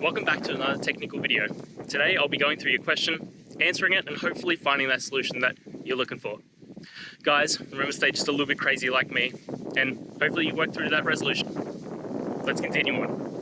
Welcome back to another technical video. Today I'll be going through your question, answering it, and hopefully finding that solution that you're looking for. Guys, remember to stay just a little bit crazy like me, and hopefully you work through that resolution. Let's continue on.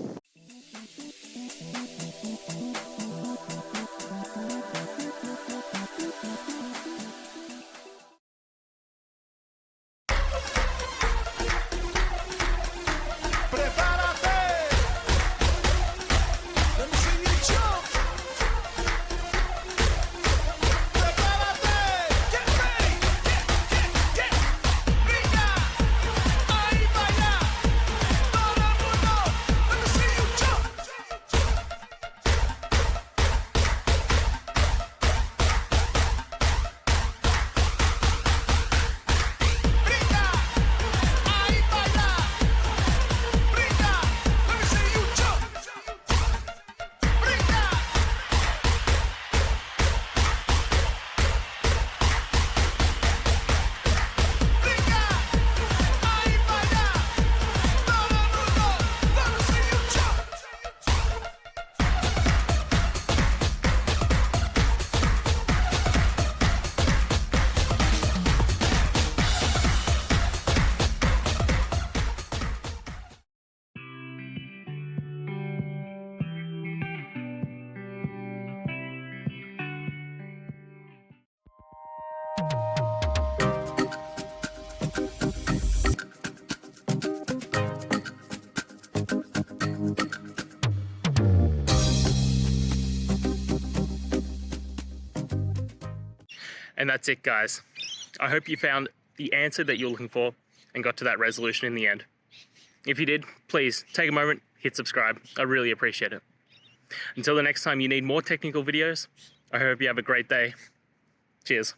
And that's it, guys. I hope you found the answer that you're looking for and got to that resolution in the end. If you did, please take a moment, hit subscribe. I really appreciate it. Until the next time you need more technical videos, I hope you have a great day. Cheers.